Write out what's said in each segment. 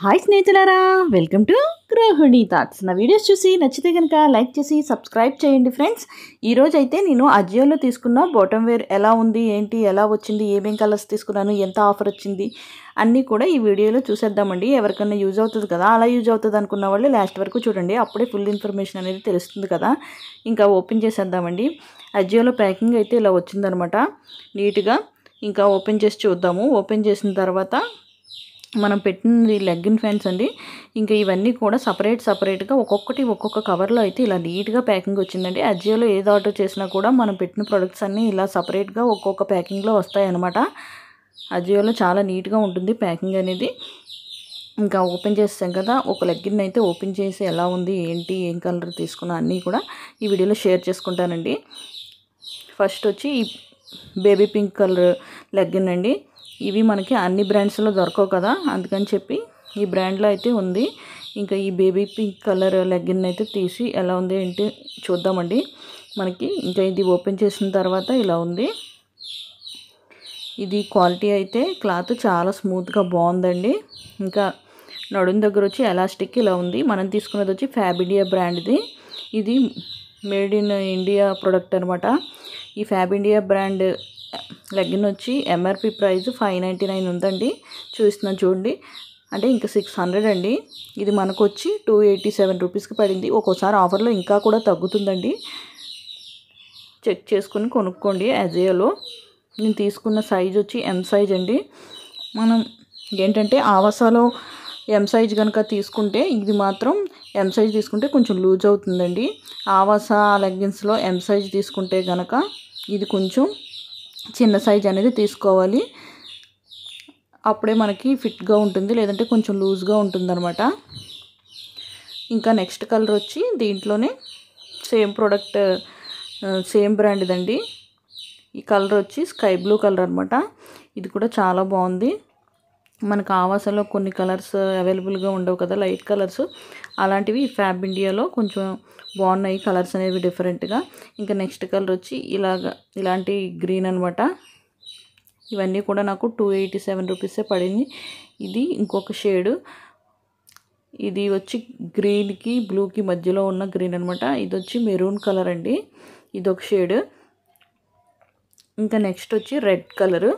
Hi స్నేహితులారా, welcome to గృహిణి thoughts. నా వీడియోస్ చూసి నచ్చితే కనుక లైక్ చేసి సబ్స్క్రైబ్ చేయండి ఫ్రెండ్స్. ఈరోజు అయితే నేను అజియోలో తీసుకున్న బాటమ్ వేర్ ఎలా ఉంది, ఏంటి, ఎలా వచ్చింది, ఏమేం కలర్స్ తీసుకున్నాను, ఎంత ఆఫర్ వచ్చింది అన్నీ కూడా ఈ వీడియోలో చూసేద్దామండి. ఎవరికైనా యూజ్ అవుతుంది కదా, అలా యూజ్ అవుతుంది అనుకున్న వాళ్ళు లాస్ట్ వరకు చూడండి, అప్పుడే ఫుల్ ఇన్ఫర్మేషన్ అనేది తెలుస్తుంది కదా. ఇంకా ఓపెన్ చేసేద్దామండి. అజియోలో ప్యాకింగ్ అయితే ఇలా వచ్చిందనమాట నీట్గా. ఇంకా ఓపెన్ చేసి చూద్దాము. ఓపెన్ చేసిన తర్వాత మనం పెట్టినది లెగ్గిన్ ఫ్యాన్స్ అండి. ఇంకా ఇవన్నీ కూడా సపరేట్గా ఒక్కొక్కటి ఒక్కొక్క కవర్లో అయితే ఇలా నీట్గా ప్యాకింగ్ వచ్చిందండి. అజియోలో ఏది ఆర్డర్ చేసినా కూడా మనం పెట్టిన ప్రొడక్ట్స్ అన్నీ ఇలా సపరేట్గా ఒక్కొక్క ప్యాకింగ్లో వస్తాయన్నమాట. అజియోలో చాలా నీట్గా ఉంటుంది ప్యాకింగ్ అనేది. ఇంకా ఓపెన్ చేస్తాం కదా, ఒక లెగ్గిన్ అయితే ఓపెన్ చేసి ఎలా ఉంది, ఏంటి, ఏం కలర్ తీసుకున్నా అన్నీ కూడా ఈ వీడియోలో షేర్ చేసుకుంటానండి. ఫస్ట్ వచ్చి ఈ బేబీ పింక్ కలర్ లెగ్గిన్ అండి. ఇవి మనకి అన్ని బ్రాండ్స్లో దొరకవు కదా, అందుకని చెప్పి ఈ బ్రాండ్లో అయితే ఉంది. ఇంకా ఈ బేబీ పింక్ కలర్ లెగ్గిన్ అయితే తీసి ఎలా ఉంది ఏంటి చూద్దామండి మనకి. ఇంకా ఇది ఓపెన్ చేసిన తర్వాత ఇలా ఉంది. ఇది క్వాలిటీ అయితే క్లాత్ చాలా స్మూత్గా బాగుందండి. ఇంకా నడుం దగ్గర వచ్చి ఎలాస్టిక్ ఇలా ఉంది. మనం తీసుకున్నది వచ్చి ఫ్యాబిండియా బ్రాండ్ది. ఇది మేడ్ ఇన్ ఇండియా ప్రోడక్ట్ అనమాట. ఈ ఫ్యాబిండియా బ్రాండ్ లెగ్గిన్ వచ్చి ఎంఆర్పి ప్రైస్ 599 ఉందండి. చూస్తున్నాను చూడండి, అంటే ఇంకా 600 అండి. ఇది మనకు వచ్చి 287 రూపీస్కి పడింది. ఒక్కోసారి ఆఫర్లో ఇంకా కూడా తగ్గుతుందండి, చెక్ చేసుకుని కొనుక్కోండి అజియోలో. నేను తీసుకున్న సైజ్ వచ్చి ఎం సైజ్ అండి. మనం ఏంటంటే ఆవాసాలో ఎం సైజ్ కనుక తీసుకుంటే, ఇది మాత్రం ఎం సైజ్ తీసుకుంటే కొంచెం లూజ్ అవుతుందండి. ఆవాసా లెగ్గిన్స్లో ఎం సైజ్ తీసుకుంటే కనుక ఇది కొంచెం చిన్న సైజ్ అనేది తీసుకోవాలి, అప్పుడే మనకి ఫిట్గా ఉంటుంది, లేదంటే కొంచెం లూజ్గా ఉంటుంది అనమాట. ఇంకా నెక్స్ట్ కలర్ వచ్చి దీంట్లోనే సేమ్ ప్రోడక్ట్, సేమ్ బ్రాండ్దండి. ఈ కలర్ వచ్చి స్కై బ్లూ కలర్ అనమాట. ఇది కూడా చాలా బాగుంది. మనకు ఆవాసలో కొన్ని కలర్స్ అవైలబుల్గా ఉండవు కదా, లైట్ కలర్స్, అలాంటివి ఫ్యాబ్ ఇండియాలో కొంచెం బాగున్నాయి కలర్స్ అనేవి డిఫరెంట్గా. ఇంకా నెక్స్ట్ కలర్ వచ్చి ఇలాంటి గ్రీన్ అనమాట. ఇవన్నీ కూడా నాకు 287 రూపీసే పడింది. ఇది ఇంకొక షేడు, ఇది వచ్చి గ్రీన్కి బ్లూకి మధ్యలో ఉన్న గ్రీన్ అనమాట. ఇది వచ్చి మెరూన్ కలర్ అండి, ఇదొక షేడు. ఇంకా నెక్స్ట్ వచ్చి రెడ్ కలరు.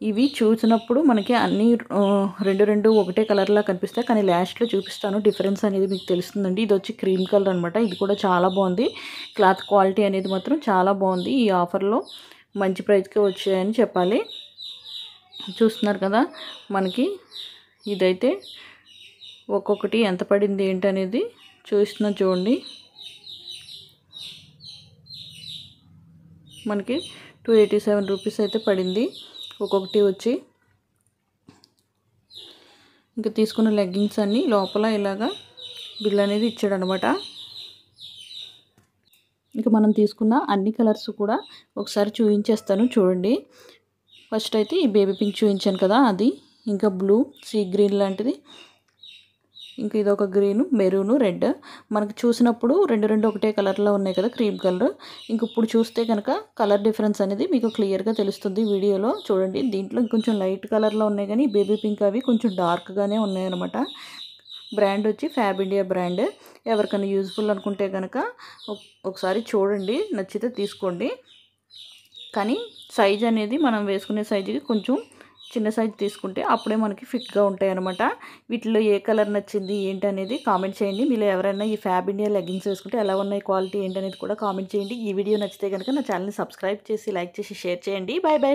ఇవి చూసినప్పుడు మనకి అన్నీ రెండు ఒకటే కలర్లా కనిపిస్తాయి, కానీ లాస్ట్లో చూపిస్తాను డిఫరెన్స్ అనేది మీకు తెలుస్తుందండి. ఇది వచ్చి క్రీమ్ కలర్ అనమాట. ఇది కూడా చాలా బాగుంది. క్లాత్ క్వాలిటీ అనేది మాత్రం చాలా బాగుంది. ఈ ఆఫర్లో మంచి ప్రైస్కే వచ్చాయని చెప్పాలి. చూస్తున్నారు కదా మనకి. ఇదైతే ఒక్కొక్కటి ఎంత పడింది ఏంటి అనేది చూస్తున్నా చూడండి. మనకి 287 రూపీస్ అయితే పడింది ఒక్కొక్కటి వచ్చి. ఇంకా తీసుకున్న లెగ్గింగ్స్ అన్నీ లోపల ఇలాగా బిల్ అనేది ఇచ్చాడు అనమాట. ఇంకా మనం తీసుకున్న అన్ని కలర్స్ కూడా ఒకసారి చూపించేస్తాను చూడండి. ఫస్ట్ అయితే ఈ బేబీ పింక్ చూపించాను కదా, అది. ఇంకా బ్లూ, సీ గ్రీన్ లాంటిది. ఇంకా ఇదొక గ్రీను, మెరూను, రెడ్. మనకు చూసినప్పుడు రెండు ఒకటే కలర్లో ఉన్నాయి కదా, క్రీమ్ కలర్. ఇంక ఇప్పుడు చూస్తే కనుక కలర్ డిఫరెన్స్ అనేది మీకు క్లియర్గా తెలుస్తుంది వీడియోలో చూడండి. దీంట్లో కొంచెం లైట్ కలర్లో ఉన్నాయి, కానీ బేబీ పింక్ అవి కొంచెం డార్క్గానే ఉన్నాయన్నమాట. బ్రాండ్ వచ్చి ఫ్యాబ్ ఇండియా బ్రాండ్. ఎవరికైనా యూజ్ఫుల్ అనుకుంటే కనుక ఒకసారి చూడండి, నచ్చితే తీసుకోండి. కానీ సైజ్ అనేది మనం వేసుకునే సైజుకి కొంచెం చిన్న సైజ్ తీసుకుంటే అప్పుడే మనకి ఫిట్గా ఉంటాయి అనమాట. వీటిలో ఏ కలర్ నచ్చింది ఏంటి అనేది కామెంట్ చేయండి. మీలో ఎవరైనా ఈ ఫ్యాబ్ ఇండియా లెగ్గింగ్స్ వేసుకుంటే ఎలా ఉన్నాయి, క్వాలిటీ ఏంటి అనేది కూడా కామెంట్ చేయండి. ఈ వీడియో నచ్చితే కనుక నా ఛానల్ని సబ్స్క్రైబ్ చేసి లైక్ చేసి షేర్ చేయండి. Bye bye.